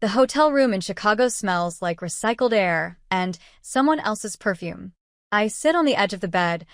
The hotel room in Chicago smells like recycled air and someone else's perfume. I sit on the edge of the bed,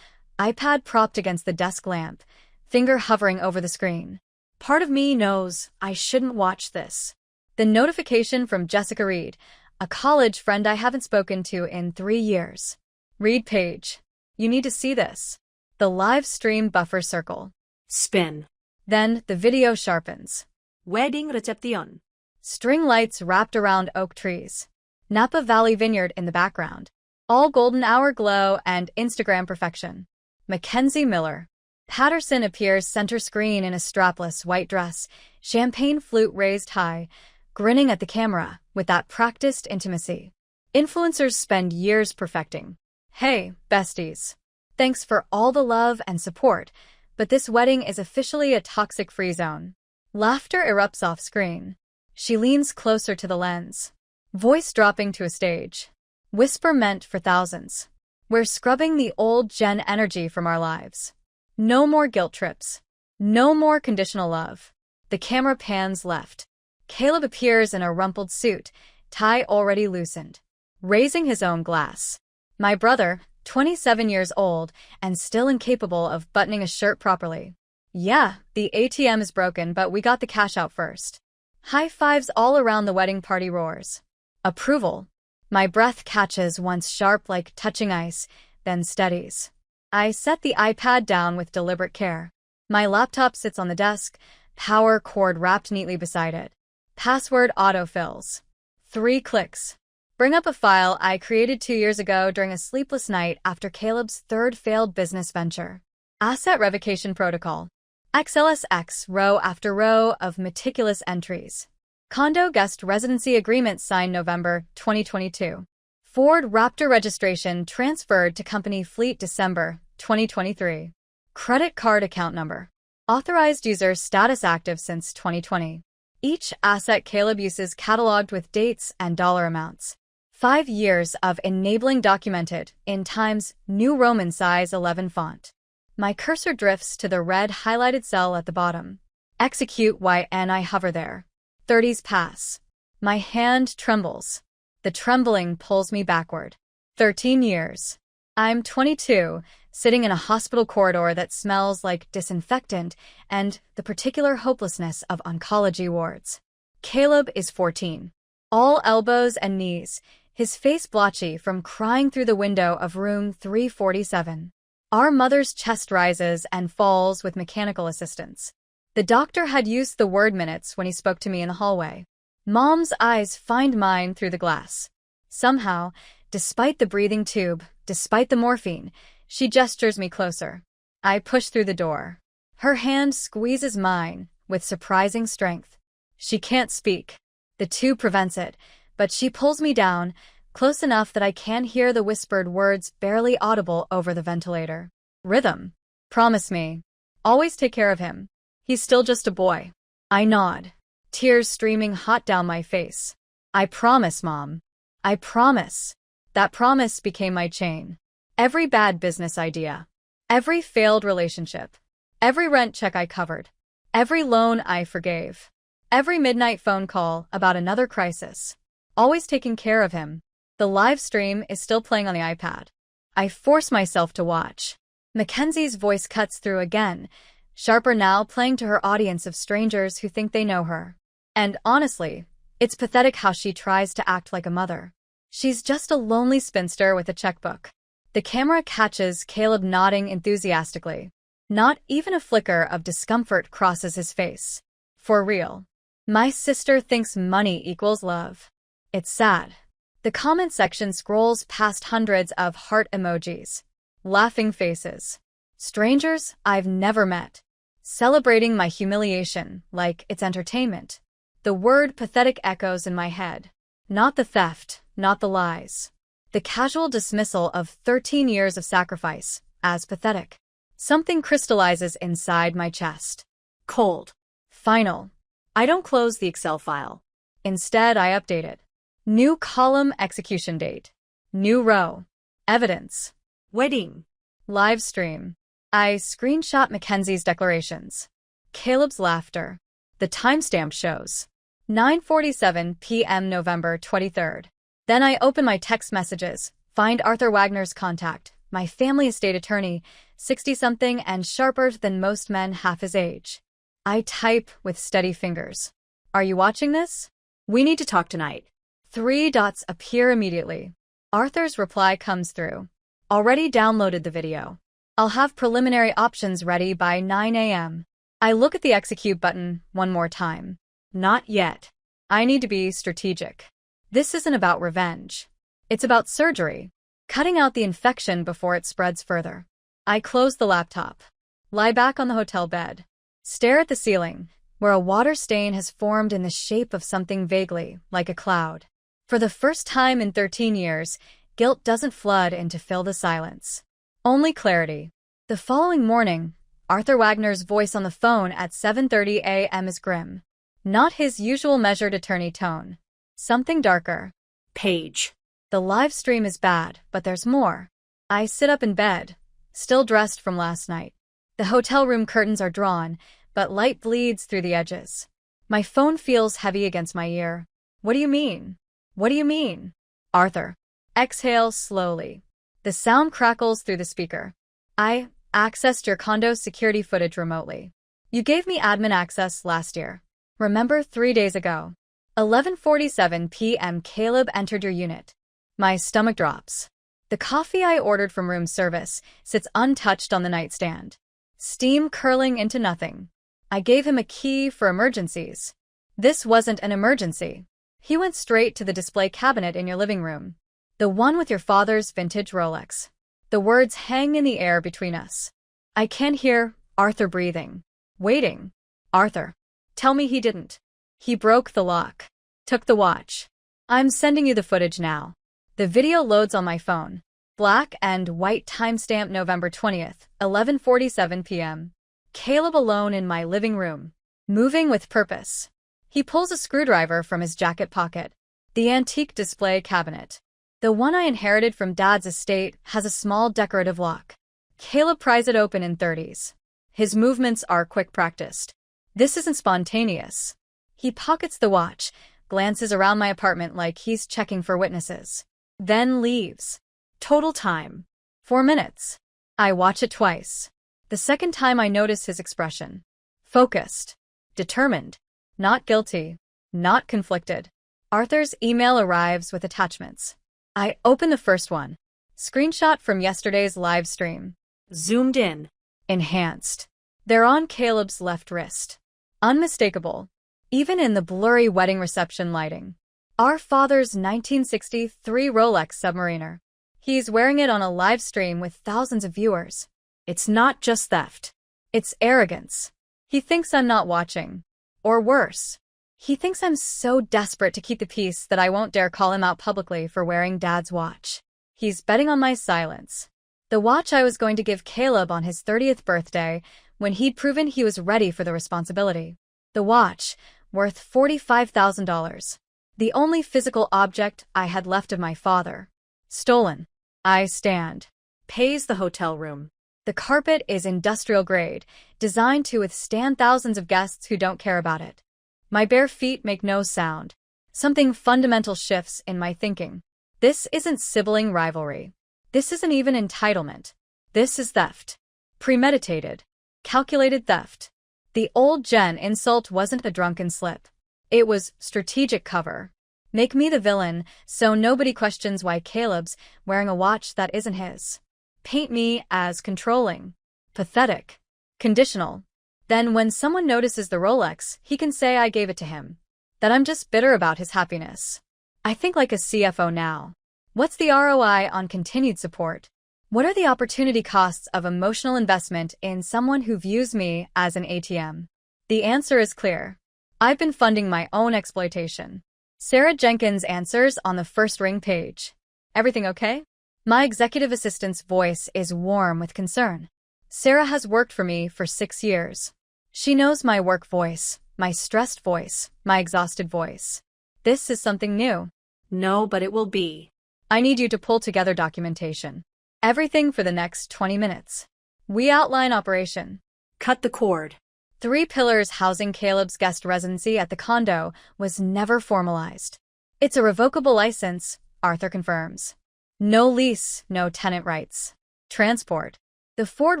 iPad propped against the desk lamp, finger hovering over the screen. Part of me knows I shouldn't watch this. The notification from Jessica Reed, a college friend I haven't spoken to in 3 years. Read Paige. You need to see this. The live stream buffer circle. Spin. Then the video sharpens. Wedding reception. String lights wrapped around oak trees. Napa Valley vineyard in the background. All golden hour glow and Instagram perfection. Mackenzie Miller. Patterson appears center screen in a strapless white dress, champagne flute raised high, grinning at the camera with that practiced intimacy influencers spend years perfecting. Hey, besties. Thanks for all the love and support, but this wedding is officially a toxic-free zone. Laughter erupts off screen. She leans closer to the lens. Voice dropping to a stage. Whisper meant for thousands. We're scrubbing the old gen energy from our lives. No more guilt trips. No more conditional love. The camera pans left. Caleb appears in a rumpled suit, tie already loosened. Raising his own glass. My brother, 27 years old, and still incapable of buttoning a shirt properly. Yeah, the ATM is broken, but we got the cash out first. High fives all around the wedding party roars. Approval. My breath catches once sharp like touching ice, then steadies. I set the iPad down with deliberate care. My laptop sits on the desk, power cord wrapped neatly beside it. Password autofills. 3 clicks. Bring up a file I created 2 years ago during a sleepless night after Caleb's third failed business venture. Asset revocation protocol. XLSX row after row of meticulous entries. Condo guest residency agreement signed November 2022. Ford Raptor registration transferred to company fleet December 2023. Credit card account number. Authorized user status active since 2020. Each asset Caleb uses cataloged with dates and dollar amounts. 5 years of enabling documented in Times New Roman size 11 font. My cursor drifts to the red highlighted cell at the bottom. Execute and I hover there. 30s pass. My hand trembles. The trembling pulls me backward. 13 years. I'm 22, sitting in a hospital corridor that smells like disinfectant and the particular hopelessness of oncology wards. Caleb is 14. All elbows and knees, his face blotchy from crying through the window of room 347. Our mother's chest rises and falls with mechanical assistance. The doctor had used the word minutes when he spoke to me in the hallway. Mom's eyes find mine through the glass. Somehow, despite the breathing tube, despite the morphine, she gestures me closer. I push through the door. Her hand squeezes mine with surprising strength. She can't speak. The tube prevents it, but she pulls me down, close enough that I can hear the whispered words barely audible over the ventilator. Rhythm. Promise me. Always take care of him. He's still just a boy. I nod. Tears streaming hot down my face. I promise, Mom. I promise. That promise became my chain. Every bad business idea. Every failed relationship. Every rent check I covered. Every loan I forgave. Every midnight phone call about another crisis. Always taking care of him. The live stream is still playing on the iPad. I force myself to watch. Mackenzie's voice cuts through again, sharper now, playing to her audience of strangers who think they know her. And honestly, it's pathetic how she tries to act like a mother. She's just a lonely spinster with a checkbook. The camera catches Caleb nodding enthusiastically. Not even a flicker of discomfort crosses his face. For real. My sister thinks money equals love. It's sad. The comment section scrolls past hundreds of heart emojis. Laughing faces. Strangers I've never met. Celebrating my humiliation like it's entertainment. The word pathetic echoes in my head. Not the theft, not the lies. The casual dismissal of 13 years of sacrifice as pathetic. Something crystallizes inside my chest. Cold. Final. I don't close the Excel file. Instead, I update it. New column, execution date. New row. Evidence. Wedding. Live stream. I screenshot Mackenzie's declarations. Caleb's laughter. The timestamp shows. 9:47 p.m. November 23rd. Then I open my text messages, find Arthur Wagner's contact, my family estate attorney, 60-something and sharper than most men half his age. I type with steady fingers. Are you watching this? We need to talk tonight. 3 dots appear immediately. Arthur's reply comes through. Already downloaded the video. I'll have preliminary options ready by 9 a.m. I look at the execute button one more time. Not yet. I need to be strategic. This isn't about revenge. It's about surgery. Cutting out the infection before it spreads further. I close the laptop. Lie back on the hotel bed. Stare at the ceiling, where a water stain has formed in the shape of something vaguely like a cloud. For the first time in 13 years, guilt doesn't flood in to fill the silence. Only clarity. The following morning, Arthur Wagner's voice on the phone at 7:30 a.m. is grim. Not his usual measured attorney tone. Something darker. Paige. The live stream is bad, but there's more. I sit up in bed, still dressed from last night. The hotel room curtains are drawn, but light bleeds through the edges. My phone feels heavy against my ear. What do you mean? What do you mean? Arthur. Exhale slowly. The sound crackles through the speaker. I accessed your condo's security footage remotely. You gave me admin access last year. Remember 3 days ago. 11:47 p.m. Caleb entered your unit. My stomach drops. The coffee I ordered from room service sits untouched on the nightstand. Steam curling into nothing. I gave him a key for emergencies. This wasn't an emergency. He went straight to the display cabinet in your living room. The one with your father's vintage Rolex. The words hang in the air between us. I can hear Arthur breathing. Waiting. Arthur. Tell me he didn't. He broke the lock. Took the watch. I'm sending you the footage now. The video loads on my phone. Black and white timestamp November 20th, 11:47 p.m. Caleb alone in my living room. Moving with purpose. He pulls a screwdriver from his jacket pocket. The antique display cabinet. The one I inherited from Dad's estate has a small decorative lock. Caleb pries it open in 30s. His movements are quick-practiced. This isn't spontaneous. He pockets the watch, glances around my apartment like he's checking for witnesses. Then leaves. Total time. 4 minutes. I watch it twice. The second time I notice his expression. Focused. Determined. Not guilty. Not conflicted. Arthur's email arrives with attachments. I open the first one. Screenshot from yesterday's live stream. Zoomed in. Enhanced. They're on Caleb's left wrist. Unmistakable. Even in the blurry wedding reception lighting. Our father's 1963 Rolex Submariner. He's wearing it on a live stream with thousands of viewers. It's not just theft. It's arrogance. He thinks I'm not watching. Or worse. He thinks I'm so desperate to keep the peace that I won't dare call him out publicly for wearing Dad's watch. He's betting on my silence. The watch I was going to give Caleb on his 30th birthday when he'd proven he was ready for the responsibility. The watch, worth $45,000. The only physical object I had left of my father. Stolen. I stand. Pays the hotel room. The carpet is industrial grade, designed to withstand thousands of guests who don't care about it. My bare feet make no sound. Something fundamental shifts in my thinking. This isn't sibling rivalry. This isn't even entitlement. This is theft. Premeditated. Calculated theft. The old Jen insult wasn't a drunken slip. It was strategic cover. Make me the villain so nobody questions why Caleb's wearing a watch that isn't his. Paint me as controlling, pathetic, conditional. Then when someone notices the Rolex, he can say I gave it to him. That I'm just bitter about his happiness. I think like a CFO now. What's the ROI on continued support? What are the opportunity costs of emotional investment in someone who views me as an ATM? The answer is clear. I've been funding my own exploitation. Sarah Jenkins answers on the first ring page. Everything okay? My executive assistant's voice is warm with concern. Sarah has worked for me for 6 years. She knows my work voice, my stressed voice, my exhausted voice. This is something new. No, but it will be. I need you to pull together documentation. Everything for the next 20 minutes. We outline operation. Cut the cord. 3 pillars housing Caleb's guest residency at the condo was never formalized. It's a revocable license, Arthur confirms. No lease, no tenant rights. Transport. The Ford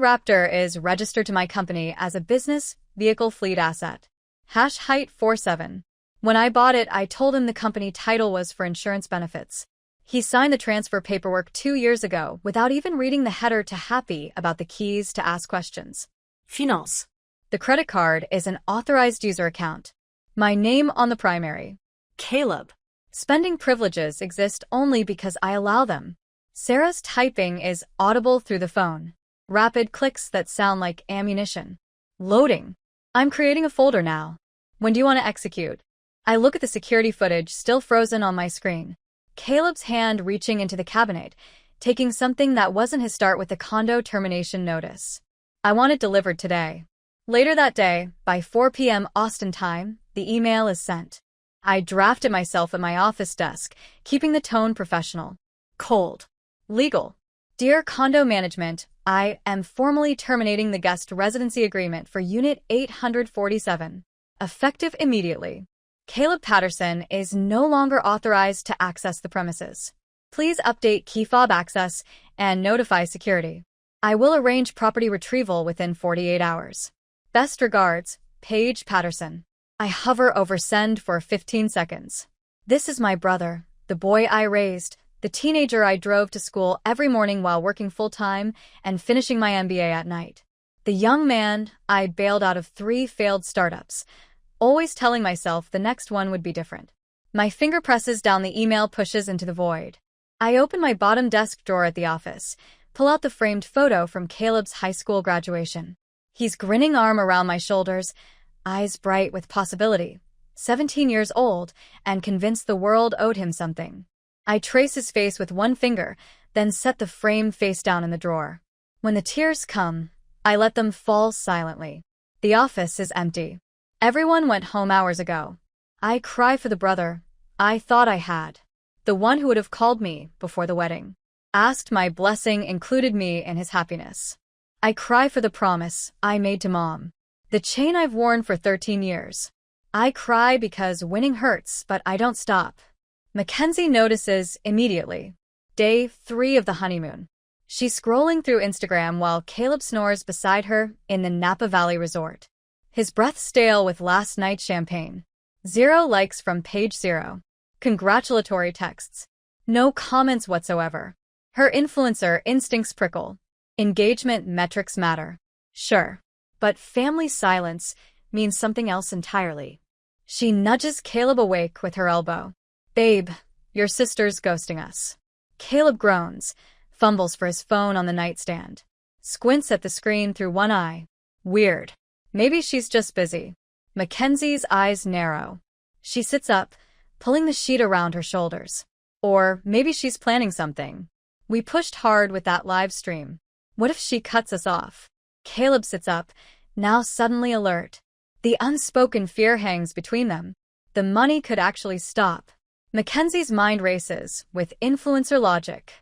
Raptor is registered to my company as a business vehicle fleet asset. #height 47. When I bought it, I told him the company title was for insurance benefits. He signed the transfer paperwork 2 years ago without even reading the header to happy about the keys to ask questions. Finance. The credit card is an authorized user account. My name on the primary. Caleb. Spending privileges exist only because I allow them. Sarah's typing is audible through the phone. Rapid clicks that sound like ammunition. Loading. I'm creating a folder now. When do you want to execute? I look at the security footage still frozen on my screen. Caleb's hand reaching into the cabinet, taking something that wasn't his start with the condo termination notice. I want it delivered today. Later that day, by 4 p.m. Austin time, the email is sent. I draft it myself at my office desk, keeping the tone professional. Cold. Legal. Dear Condo Management, I am formally terminating the guest residency agreement for Unit 847. Effective immediately. Caleb Patterson is no longer authorized to access the premises. Please update key fob access and notify security. I will arrange property retrieval within 48 hours. Best regards, Paige Patterson. I hover over send for 15 seconds. This is my brother, the boy I raised, the teenager I drove to school every morning while working full-time and finishing my MBA at night. The young man I'd bailed out of 3 failed startups, always telling myself the next one would be different. My finger presses down the email pushes into the void. I open my bottom desk drawer at the office, pull out the framed photo from Caleb's high school graduation. He's grinning arm around my shoulders, eyes bright with possibility, 17 years old, and convinced the world owed him something. I trace his face with one finger, then set the frame face down in the drawer. When the tears come, I let them fall silently. The office is empty. Everyone went home hours ago. I cry for the brother I thought I had. The one who would have called me before the wedding. Asked my blessing, included me in his happiness. I cry for the promise I made to Mom. The chain I've worn for 13 years. I cry because winning hurts, but I don't stop. Mackenzie notices immediately. Day 3 of the honeymoon. She's scrolling through Instagram while Caleb snores beside her in the Napa Valley resort. His breath stale with last night's champagne. 0 likes from page 0. Congratulatory texts. No comments whatsoever. Her influencer instincts prickle. Engagement metrics matter. Sure. But family silence means something else entirely. She nudges Caleb awake with her elbow. Babe, your sister's ghosting us. Caleb groans, fumbles for his phone on the nightstand. Squints at the screen through one eye. Weird. Maybe she's just busy. Mackenzie's eyes narrow. She sits up, pulling the sheet around her shoulders. Or maybe she's planning something. We pushed hard with that live stream. What if she cuts us off? Caleb sits up, now suddenly alert. The unspoken fear hangs between them. The money could actually stop. Mackenzie's mind races with influencer logic.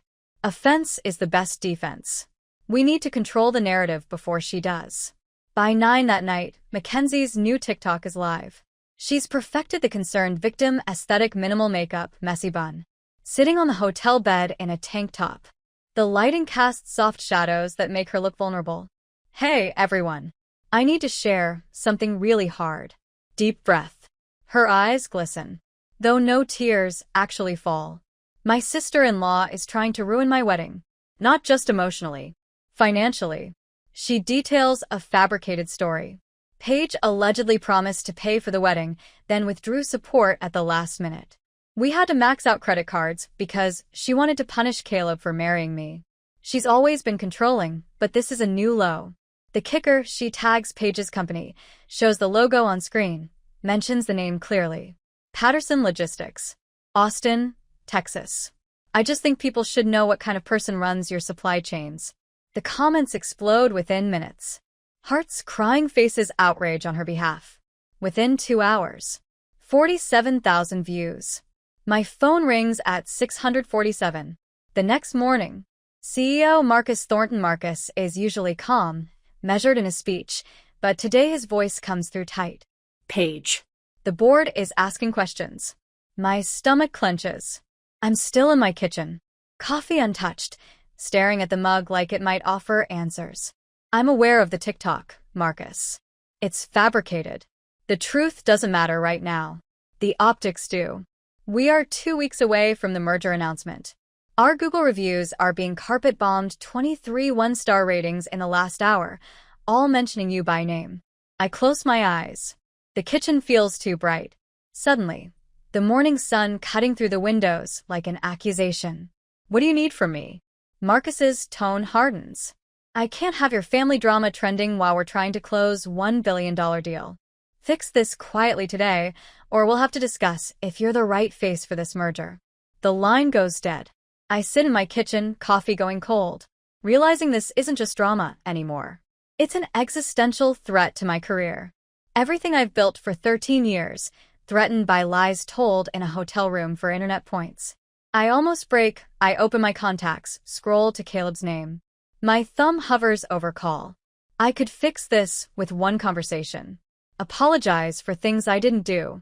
Offense is the best defense. We need to control the narrative before she does. By 9 that night, Mackenzie's new TikTok is live. She's perfected the concerned victim aesthetic, minimal makeup, messy bun. Sitting on the hotel bed in a tank top. The lighting casts soft shadows that make her look vulnerable. Hey, everyone. I need to share something really hard. Deep breath. Her eyes glisten, though no tears actually fall. My sister-in-law is trying to ruin my wedding. Not just emotionally. Financially. She details a fabricated story. Paige allegedly promised to pay for the wedding, then withdrew support at the last minute. We had to max out credit cards because she wanted to punish Caleb for marrying me. She's always been controlling, but this is a new low. The kicker, she tags Paige's company, shows the logo on screen, mentions the name clearly. Patterson Logistics. Austin, Texas. I just think people should know what kind of person runs your supply chains. The comments explode within minutes. Hearts crying faces outrage on her behalf. Within 2 hours. 47,000 views. My phone rings at 647. The next morning. CEO Marcus Thornton. Marcus is usually calm, measured in his speech, But today his voice comes through tight. Paige. The board is asking questions. My stomach clenches. I'm still in my kitchen, coffee untouched, staring at the mug like it might offer answers. I'm aware of the TikTok, Marcus. It's fabricated. The truth doesn't matter right now. The optics do. We are 2 weeks away from the merger announcement. Our Google reviews are being carpet-bombed 23 one-star ratings in the last hour, all mentioning you by name. I close my eyes. The kitchen feels too bright. Suddenly, the morning sun cutting through the windows like an accusation. What do you need from me? Marcus's tone hardens. I can't have your family drama trending while we're trying to close $1 billion deal. Fix this quietly today, or we'll have to discuss if you're the right face for this merger. The line goes dead. I sit in my kitchen, coffee going cold, realizing this isn't just drama anymore. It's an existential threat to my career. Everything I've built for 13 years, threatened by lies told in a hotel room for internet points. I almost break. I open my contacts, scroll to Caleb's name. My thumb hovers over call. I could fix this with one conversation. Apologize for things I didn't do.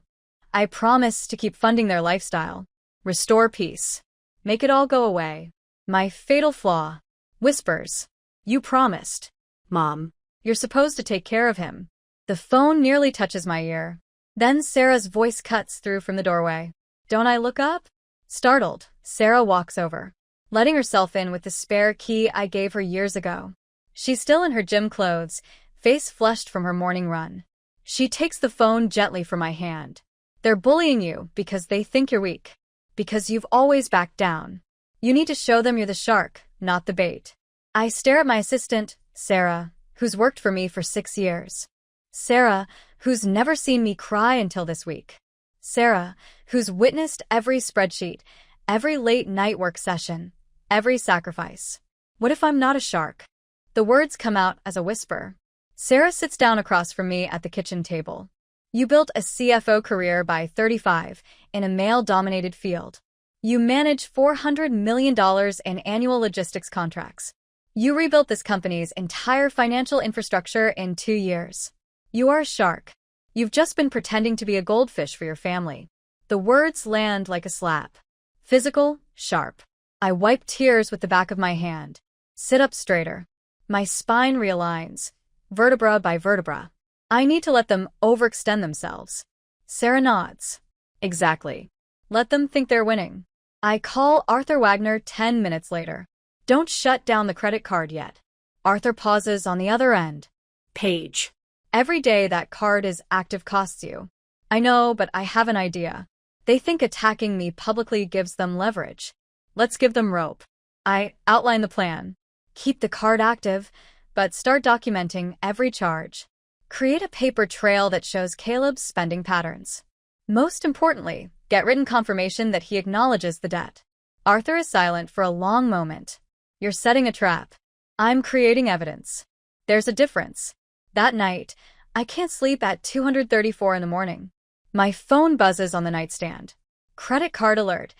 I promise to keep funding their lifestyle. Restore peace. Make it all go away. My fatal flaw. Whispers. You promised. Mom. You're supposed to take care of him. The phone nearly touches my ear. Then Sarah's voice cuts through from the doorway. Don't I look up? Startled, Sarah walks over, letting herself in with the spare key I gave her years ago. She's still in her gym clothes, face flushed from her morning run. She takes the phone gently from my hand. They're bullying you because they think you're weak. Because you've always backed down. You need to show them you're the shark, not the bait. I stare at my assistant, Sarah, who's worked for me for 6 years. Sarah, who's never seen me cry until this week. Sarah, who's witnessed every spreadsheet, every late-night work session, every sacrifice. What if I'm not a shark? The words come out as a whisper. Sarah sits down across from me at the kitchen table. You built a CFO career by 35 in a male-dominated field. You manage $400 million in annual logistics contracts. You rebuilt this company's entire financial infrastructure in 2 years. You are a shark. You've just been pretending to be a goldfish for your family. The words land like a slap. Physical, sharp. I wipe tears with the back of my hand. Sit up straighter. My spine realigns, vertebra by vertebra. I need to let them overextend themselves. Sarah nods. Exactly. Let them think they're winning. I call Arthur Wagner 10 minutes later. Don't shut down the credit card yet. Arthur pauses on the other end. Paige. Every day that card is active costs you. I know, but I have an idea. They think attacking me publicly gives them leverage. Let's give them rope. I outline the plan. Keep the card active, but start documenting every charge. Create a paper trail that shows Caleb's spending patterns. Most importantly, get written confirmation that he acknowledges the debt. Arthur is silent for a long moment. You're setting a trap. I'm creating evidence. There's a difference. That night, I can't sleep at 2:34 in the morning. My phone buzzes on the nightstand. Credit card alert,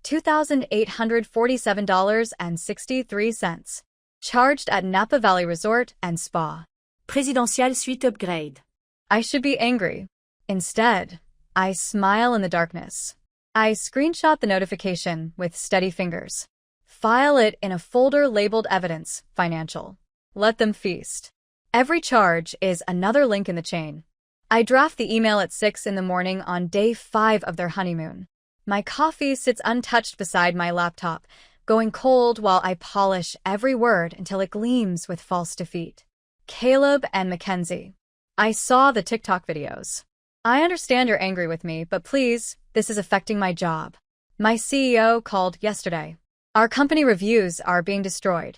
$2,847.63. Charged at Napa Valley Resort and Spa. Présidentielle suite upgrade. I should be angry. Instead, I smile in the darkness. I screenshot the notification with steady fingers. File it in a folder labeled Evidence, Financial. Let them feast. Every charge is another link in the chain. I draft the email at 6 in the morning on day 5 of their honeymoon. My coffee sits untouched beside my laptop, going cold while I polish every word until it gleams with false defeat. Caleb and Mackenzie. I saw the TikTok videos. I understand you're angry with me, but please, this is affecting my job. My CEO called yesterday. Our company reviews are being destroyed.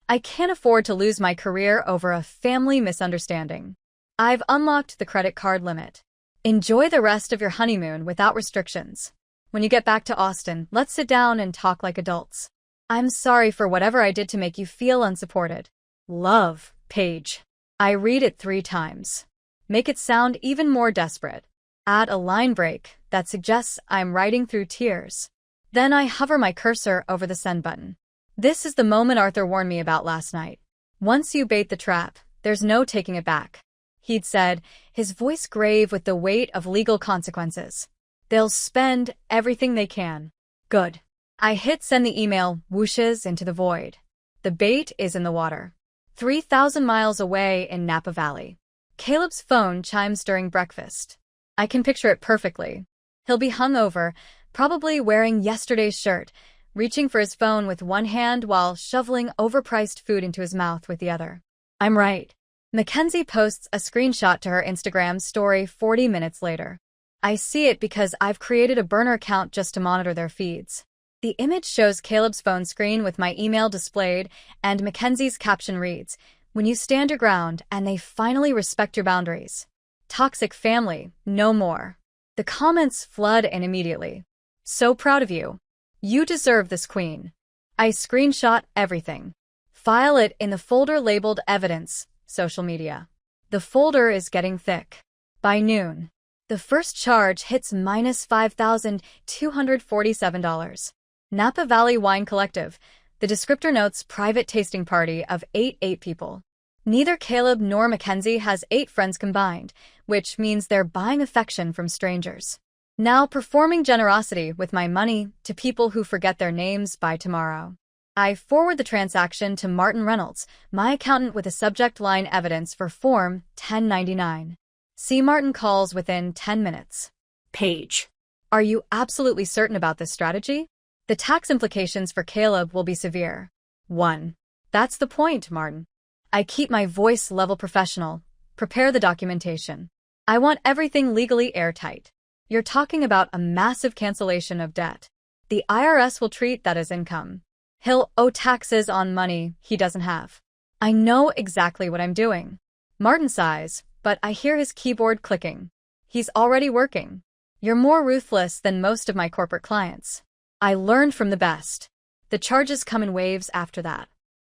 I can't afford to lose my career over a family misunderstanding. I've unlocked the credit card limit. Enjoy the rest of your honeymoon without restrictions. When you get back to Austin, let's sit down and talk like adults. I'm sorry for whatever I did to make you feel unsupported. Love, Paige. I read it 3 times. Make it sound even more desperate. Add a line break that suggests I'm writing through tears. Then I hover my cursor over the send button. This is the moment Arthur warned me about last night. Once you bait the trap, there's no taking it back. he'd said, his voice grave with the weight of legal consequences. They'll spend everything they can. Good. I hit send. The email whooshes into the void. The bait is in the water. 3,000 miles away in Napa Valley. Caleb's phone chimes during breakfast. I can picture it perfectly. He'll be hungover, probably wearing yesterday's shirt, reaching for his phone with one hand while shoveling overpriced food into his mouth with the other. I'm right. Mackenzie posts a screenshot to her Instagram story 40 minutes later. I see it because I've created a burner account just to monitor their feeds. The image shows Caleb's phone screen with my email displayed, and Mackenzie's caption reads, "When you stand your ground and they finally respect your boundaries. Toxic family, no more." The comments flood in immediately. So proud of you. You deserve this, queen. I screenshot everything. File it in the folder labeled Evidence, Social Media. The folder is getting thick. By noon, the first charge hits minus $5,247. Napa Valley Wine Collective. The descriptor notes private tasting party of 8 people. Neither Caleb nor Mackenzie has 8 friends combined, which means they're buying affection from strangers. Now performing generosity with my money to people who forget their names by tomorrow. I forward the transaction to Martin Reynolds, my accountant, with a subject line Evidence for Form 1099. See Martin calls within 10 minutes. Paige. Are you absolutely certain about this strategy? The tax implications for Caleb will be severe. 1. That's the point, Martin. I keep my voice level professional. Prepare the documentation. I want everything legally airtight. You're talking about a massive cancellation of debt. The IRS will treat that as income. He'll owe taxes on money he doesn't have. I know exactly what I'm doing. Martin sighs, but I hear his keyboard clicking. He's already working. You're more ruthless than most of my corporate clients. I learned from the best. The charges come in waves after that.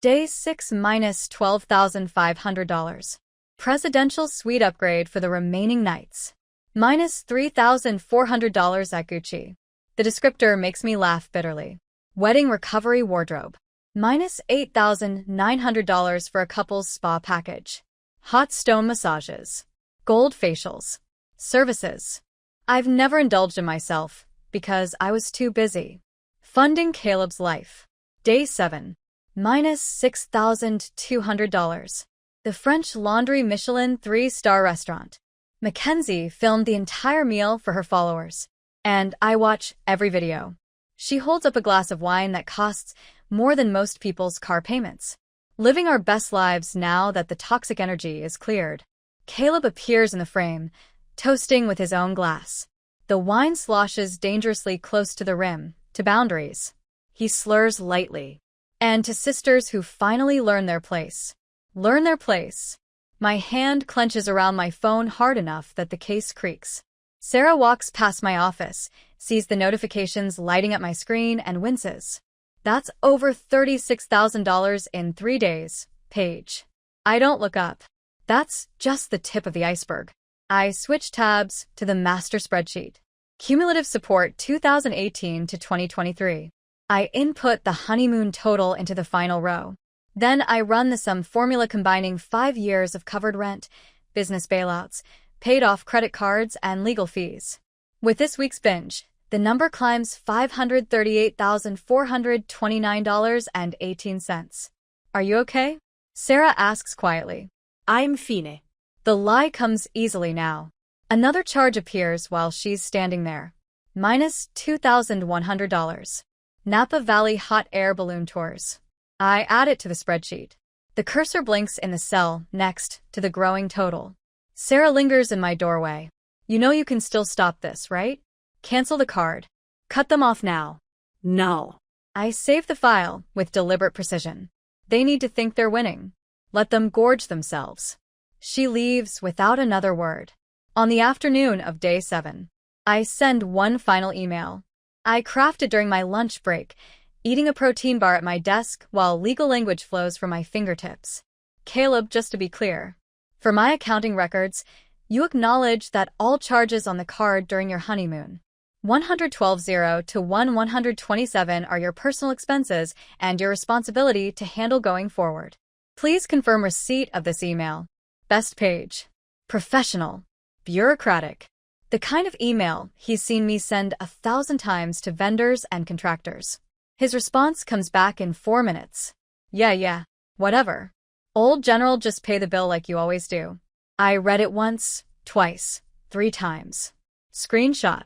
Day 6 minus $12,500. Presidential suite upgrade for the remaining nights. Minus $3,400 at Gucci. The descriptor makes me laugh bitterly. Wedding recovery wardrobe. Minus $8,900 for a couple's spa package. Hot stone massages. Gold facials. Services. I've never indulged in myself because I was too busy. Funding Caleb's life. Day 7. Minus $6,200. The French Laundry Michelin 3-star restaurant. Mackenzie filmed the entire meal for her followers. And I watch every video. She holds up a glass of wine that costs more than most people's car payments. Living our best lives now that the toxic energy is cleared. Caleb appears in the frame, toasting with his own glass. The wine sloshes dangerously close to the rim, to boundaries. He slurs lightly. And to sisters who finally learn their place. Learn their place. My hand clenches around my phone hard enough that the case creaks. Sarah walks past my office, sees the notifications lighting up my screen, and winces. That's over $36,000 in 3 days, Paige. I don't look up. That's just the tip of the iceberg. I switch tabs to the master spreadsheet. Cumulative support 2018 to 2023. I input the honeymoon total into the final row. Then I run the sum formula combining 5 years of covered rent, business bailouts, paid-off credit cards, and legal fees. With this week's binge, the number climbs $538,429.18. Are you okay? Sarah asks quietly. I'm fine. The lie comes easily now. Another charge appears while she's standing there. Minus $2,100. Napa Valley hot air balloon tours. I add it to the spreadsheet. The cursor blinks in the cell next to the growing total. Sarah lingers in my doorway. You know you can still stop this, right? Cancel the card. Cut them off now. No. I save the file with deliberate precision. They need to think they're winning. Let them gorge themselves. She leaves without another word. On the afternoon of day 7, I send one final email. I craft it during my lunch break, eating a protein bar at my desk while legal language flows from my fingertips. Caleb, just to be clear. For my accounting records, you acknowledge that all charges on the card during your honeymoon, 112.0 to 127 are your personal expenses and your responsibility to handle going forward. Please confirm receipt of this email. Best Paige. Professional. Bureaucratic. The kind of email he's seen me send 1,000 times to vendors and contractors. His response comes back in 4 minutes. Yeah, whatever. Old general, just pay the bill like you always do. I read it once, twice, 3 times. Screenshot.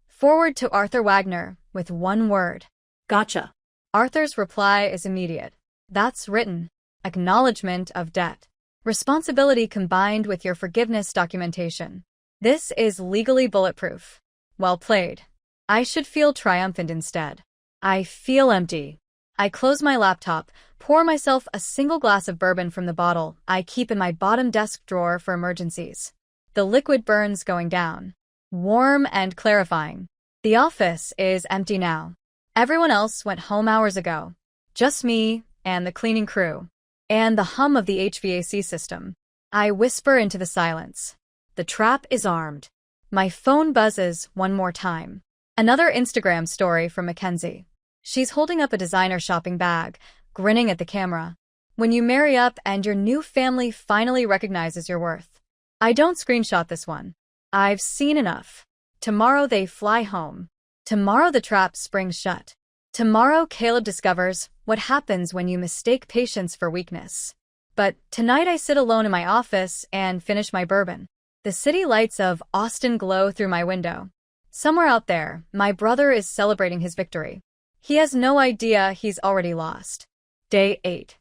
Forward to Arthur Wagner with 1 word. Gotcha. Arthur's reply is immediate. That's written. Acknowledgement of debt. Responsibility combined with your forgiveness documentation. This is legally bulletproof. Well played. I should feel triumphant instead. I feel empty. I close my laptop, pour myself a single glass of bourbon from the bottle I keep in my bottom desk drawer for emergencies. The liquid burns going down. Warm and clarifying. The office is empty now. Everyone else went home hours ago. Just me and the cleaning crew. And the hum of the HVAC system. I whisper into the silence. The trap is armed. My phone buzzes one more time. Another Instagram story from Mackenzie. She's holding up a designer shopping bag, grinning at the camera. When you marry up and your new family finally recognizes your worth. I don't screenshot this one. I've seen enough. Tomorrow they fly home. Tomorrow the trap springs shut. Tomorrow Caleb discovers what happens when you mistake patience for weakness. But tonight I sit alone in my office and finish my bourbon. The city lights of Austin glow through my window. Somewhere out there, my brother is celebrating his victory. He has no idea he's already lost. Day 8.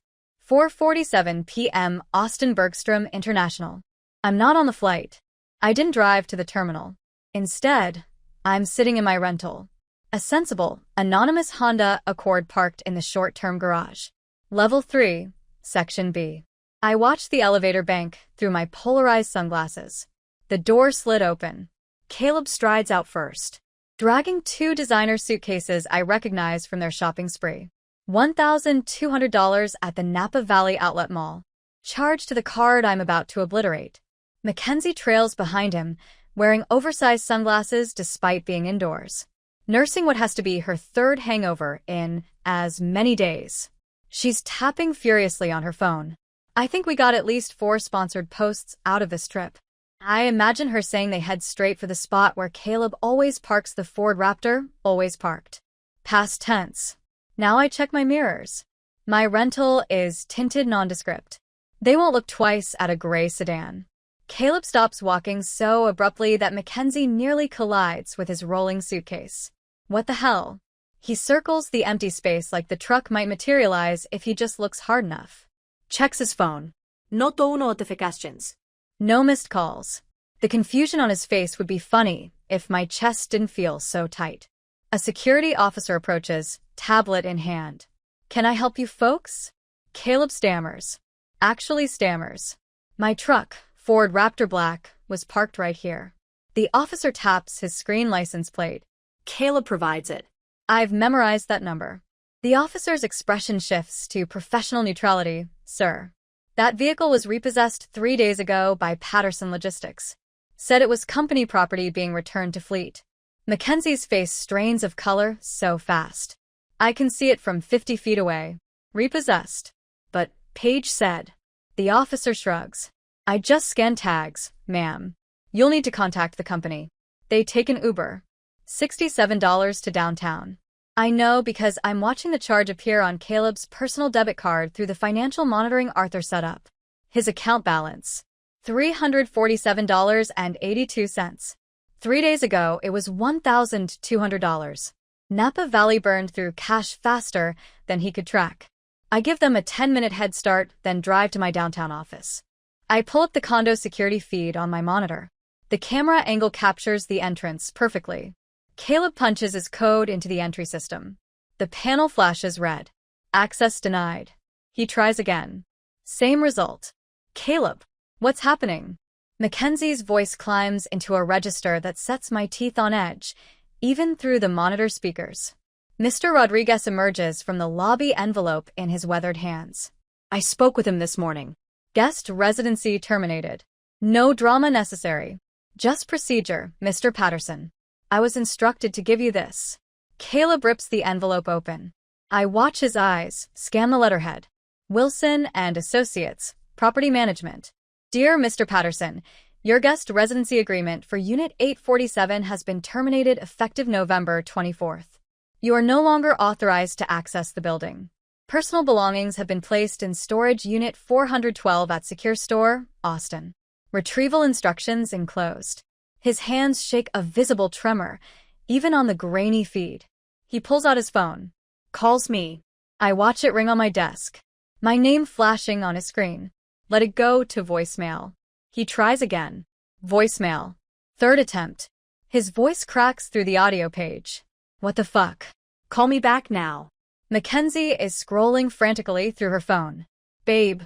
4:47 p.m. Austin Bergstrom International. I'm not on the flight. I didn't drive to the terminal. Instead, I'm sitting in my rental. A sensible, anonymous Honda Accord parked in the short-term garage. Level 3, Section B. I watched the elevator bank through my polarized sunglasses. The door slid open. Caleb strides out first, dragging 2 designer suitcases I recognize from their shopping spree. $1,200 at the Napa Valley outlet mall. Charged to the card I'm about to obliterate. Mackenzie trails behind him, wearing oversized sunglasses despite being indoors. Nursing what has to be her 3rd hangover in as many days. She's tapping furiously on her phone. I think we got at least 4 sponsored posts out of this trip. I imagine her saying they head straight for the spot where Caleb always parks the Ford Raptor, always parked. Past tense. Now I check my mirrors. My rental is tinted nondescript. They won't look twice at a gray sedan. Caleb stops walking so abruptly that Mackenzie nearly collides with his rolling suitcase. What the hell? He circles the empty space like the truck might materialize if he just looks hard enough. Checks his phone. No notifications. No missed calls. The confusion on his face would be funny if my chest didn't feel so tight. A security officer approaches, tablet in hand. Can I help you folks? Caleb stammers. Actually stammers. My truck, Ford Raptor Black, was parked right here. The officer taps his screen license plate. Caleb provides it. I've memorized that number. The officer's expression shifts to professional neutrality. Sir. That vehicle was repossessed 3 days ago by Patterson Logistics. Said it was company property being returned to fleet. Mackenzie's face strains of color so fast. I can see it from 50 feet away. Repossessed. But, Paige said. The officer shrugs. I just scanned tags, ma'am. You'll need to contact the company. They take an Uber. $67 to downtown. I know because I'm watching the charge appear on Caleb's personal debit card through the financial monitoring Arthur set up. His account balance. $347.82. 3 days ago, it was $1,200. Napa Valley burned through cash faster than he could track. I give them a 10-minute head start, then drive to my downtown office. I pull up the condo security feed on my monitor. The camera angle captures the entrance perfectly. Caleb punches his code into the entry system. The panel flashes red. Access denied. He tries again. Same result. Caleb, what's happening? Mackenzie's voice climbs into a register that sets my teeth on edge, even through the monitor speakers. Mr. Rodriguez emerges from the lobby envelope in his weathered hands. I spoke with him this morning. Guest residency terminated. No drama necessary. Just procedure, Mr. Patterson. I was instructed to give you this. Caleb rips the envelope open. I watch his eyes, scan the letterhead. Wilson and Associates, Property Management. Dear Mr. Patterson, Your guest residency agreement for Unit 847 has been terminated effective November 24th. You are no longer authorized to access the building. Personal belongings have been placed in storage Unit 412 at Secure Store, Austin. Retrieval instructions enclosed. His hands shake a visible tremor, even on the grainy feed. He pulls out his phone. Calls me. I watch it ring on my desk. My name flashing on his screen. Let it go to voicemail. He tries again. Voicemail. Third attempt. His voice cracks through the audio page. What the fuck? Call me back now. Mackenzie is scrolling frantically through her phone. Babe,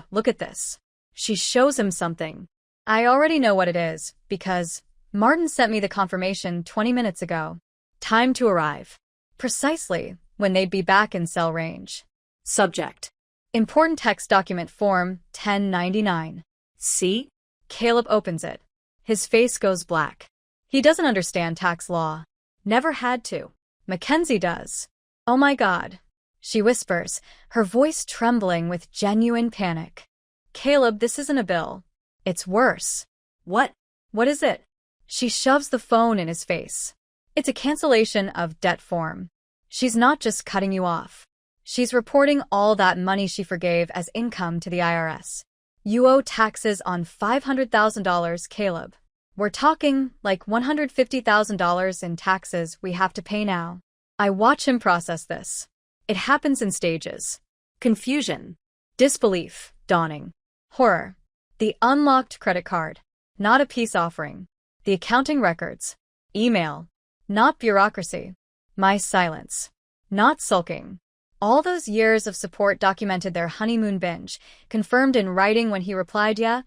look at this. She shows him something. I already know what it is, because Martin sent me the confirmation 20 minutes ago. Time to arrive. Precisely when they'd be back in cell range. Subject. Important text document form 1099. See? Caleb opens it. His face goes black. He doesn't understand tax law. Never had to. Mackenzie does. Oh my God. She whispers, her voice trembling with genuine panic. Caleb, this isn't a bill. It's worse. What? What is it? She shoves the phone in his face. It's a cancellation of debt form. She's not just cutting you off. She's reporting all that money she forgave as income to the IRS. You owe taxes on $500,000, Caleb. We're talking like $150,000 in taxes we have to pay now. I watch him process this. It happens in stages. Confusion. Disbelief, dawning. Horror. The unlocked credit card. Not a peace offering. The accounting records. Email. Not bureaucracy. My silence. Not sulking. All those years of support documented their honeymoon binge, confirmed in writing when he replied, yeah,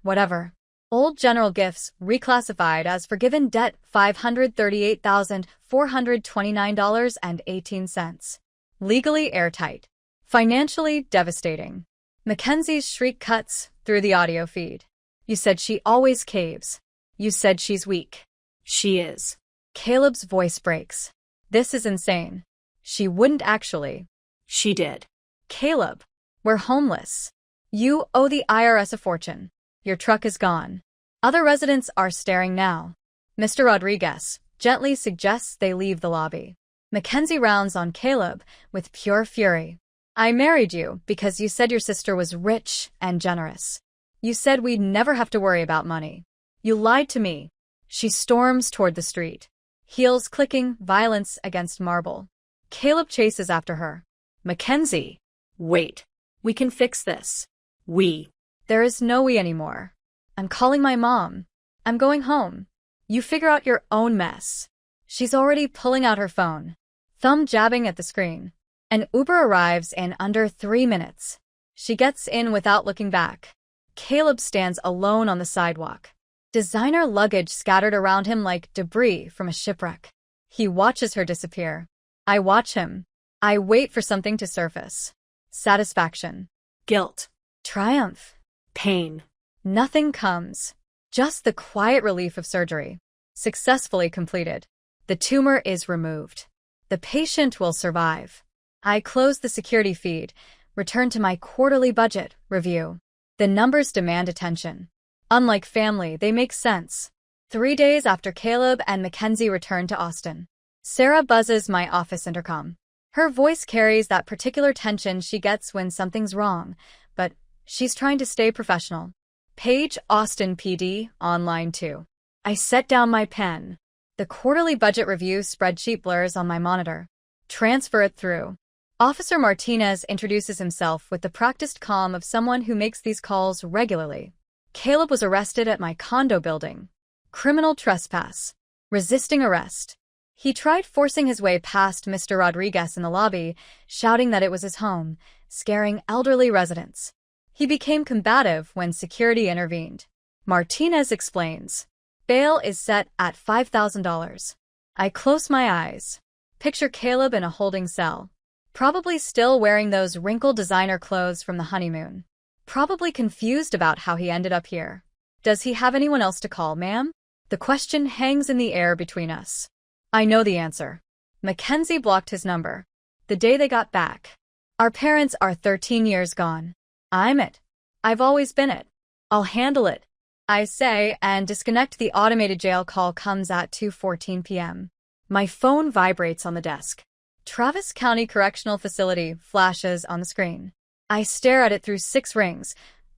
whatever. Old general gifts reclassified as forgiven debt $538,429.18. Legally airtight. Financially devastating. Mackenzie's shriek cuts through the audio feed. You said she always caves. You said she's weak. She is. Caleb's voice breaks. This is insane. She wouldn't actually. She did. Caleb, we're homeless. You owe the IRS a fortune. Your truck is gone. Other residents are staring now. Mr. Rodriguez gently suggests they leave the lobby. Mackenzie rounds on Caleb with pure fury. I married you because you said your sister was rich and generous. You said we'd never have to worry about money. You lied to me. She storms toward the street. Heels clicking, violence against marble. Caleb chases after her. Mackenzie, wait. We can fix this. We. There is no we anymore. I'm calling my mom. I'm going home. You figure out your own mess. She's already pulling out her phone. Thumb jabbing at the screen. An Uber arrives in under 3 minutes. She gets in without looking back. Caleb stands alone on the sidewalk. Designer luggage scattered around him like debris from a shipwreck. He watches her disappear. I watch him. I wait for something to surface. Satisfaction. Guilt. Triumph. Pain. Nothing comes. Just the quiet relief of surgery. Successfully completed. The tumor is removed. The patient will survive. I close the security feed, return to my quarterly budget review. The numbers demand attention. Unlike family, they make sense. 3 days after Caleb and Mackenzie return to Austin, Sarah buzzes my office intercom. Her voice carries that particular tension she gets when something's wrong, but she's trying to stay professional. Paige, Austin PD, online 2. I set down my pen. The quarterly budget review spreadsheet blurs on my monitor. Transfer it through. Officer Martinez introduces himself with the practiced calm of someone who makes these calls regularly. Caleb was arrested at my condo building. Criminal trespass. Resisting arrest. He tried forcing his way past Mr. Rodriguez in the lobby, shouting that it was his home, scaring elderly residents. He became combative when security intervened. Martinez explains. Bail is set at $5,000. I close my eyes. Picture Caleb in a holding cell. Probably still wearing those wrinkled designer clothes from the honeymoon. Probably confused about how he ended up here. Does he have anyone else to call, ma'am? The question hangs in the air between us. I know the answer. Mackenzie blocked his number. The day they got back. Our parents are 13 years gone. I'm it. I've always been it. I'll handle it. I say, and disconnect. The automated jail call comes at 2:14 p.m. My phone vibrates on the desk. Travis County Correctional Facility flashes on the screen. I stare at it through 6 rings,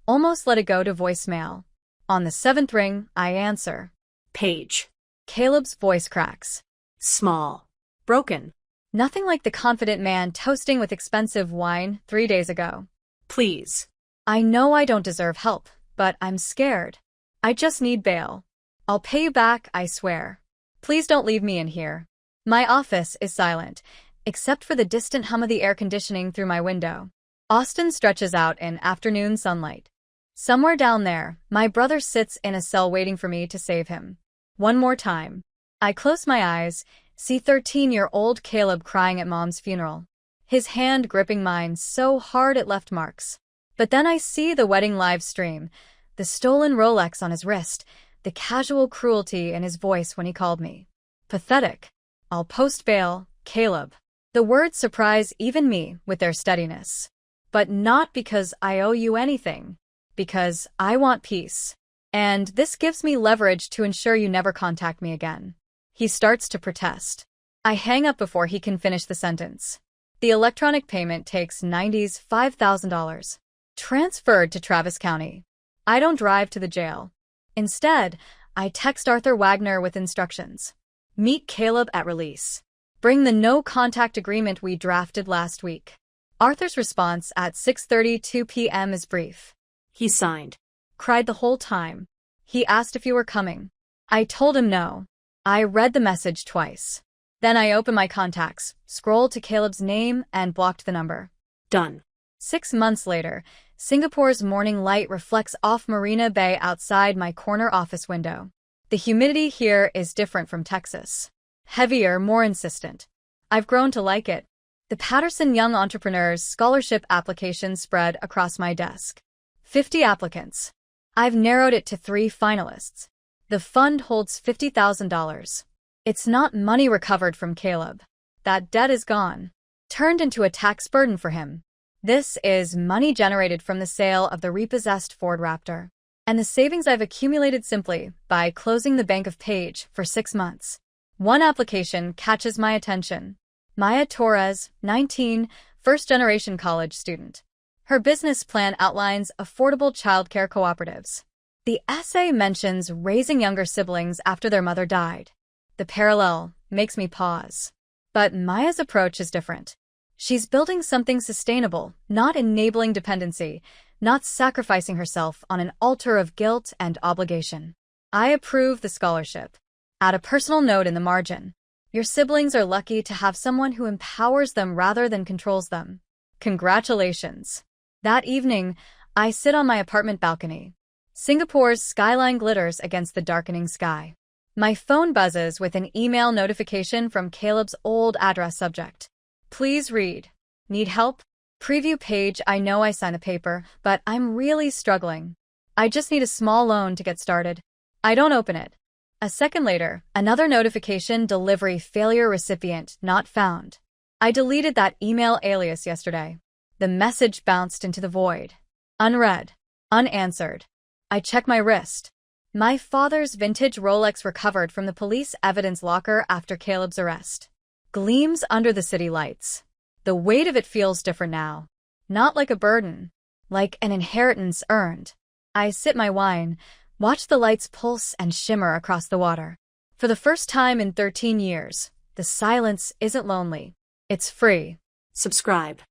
almost let it go to voicemail. On the 7th ring, I answer. Paige. Caleb's voice cracks. Small. Broken. Nothing like the confident man toasting with expensive wine 3 days ago. Please. I know I don't deserve help, but I'm scared. I just need bail. I'll pay you back, I swear. Please don't leave me in here. My office is silent, except for the distant hum of the air conditioning through my window. Austin stretches out in afternoon sunlight. Somewhere down there, my brother sits in a cell waiting for me to save him. One more time. I close my eyes, see 13-year-old Caleb crying at Mom's funeral. His hand gripping mine so hard it left marks. But then I see the wedding live stream, the stolen Rolex on his wrist, the casual cruelty in his voice when he called me. Pathetic. I'll post bail, Caleb. The words surprise even me with their steadiness. But not because I owe you anything. Because I want peace. And this gives me leverage to ensure you never contact me again. He starts to protest. I hang up before he can finish the sentence. The electronic payment takes $5,000. Transferred to Travis County. I don't drive to the jail. Instead, I text Arthur Wagner with instructions. Meet Caleb at release. Bring the no-contact agreement we drafted last week. Arthur's response at 6:32 p.m. is brief. He signed. Cried the whole time. He asked if you were coming. I told him no. I read the message twice. Then I opened my contacts, scrolled to Caleb's name, and blocked the number. Done. 6 months later, Singapore's morning light reflects off Marina Bay outside my corner office window. The humidity here is different from Texas. Heavier, more insistent. I've grown to like it. The Patterson Young Entrepreneurs Scholarship application spread across my desk. 50 applicants. I've narrowed it to 3 finalists. The fund holds $50,000. It's not money recovered from Caleb. That debt is gone. Turned into a tax burden for him. This is money generated from the sale of the repossessed Ford Raptor. And the savings I've accumulated simply by closing the bank of Paige for 6 months. One application catches my attention. Maya Torres, 19, first-generation college student. Her business plan outlines affordable childcare cooperatives. The essay mentions raising younger siblings after their mother died. The parallel makes me pause. But Maya's approach is different. She's building something sustainable, not enabling dependency, not sacrificing herself on an altar of guilt and obligation. I approve the scholarship. Add a personal note in the margin. Your siblings are lucky to have someone who empowers them rather than controls them. Congratulations. That evening, I sit on my apartment balcony. Singapore's skyline glitters against the darkening sky. My phone buzzes with an email notification from Caleb's old address subject. Please read. Need help? Preview page. I know I signed the paper, but I'm really struggling. I just need a small loan to get started. I don't open it. A second later, another notification: delivery failure, recipient not found. I deleted that email alias yesterday. The message bounced into the void. Unread. Unanswered. I check my wrist. My father's vintage Rolex, recovered from the police evidence locker after Caleb's arrest, gleams under the city lights. The weight of it feels different now. Not like a burden. Like an inheritance earned. I sip my wine, watch the lights pulse and shimmer across the water. For the first time in 13 years, the silence isn't lonely. It's free. Subscribe.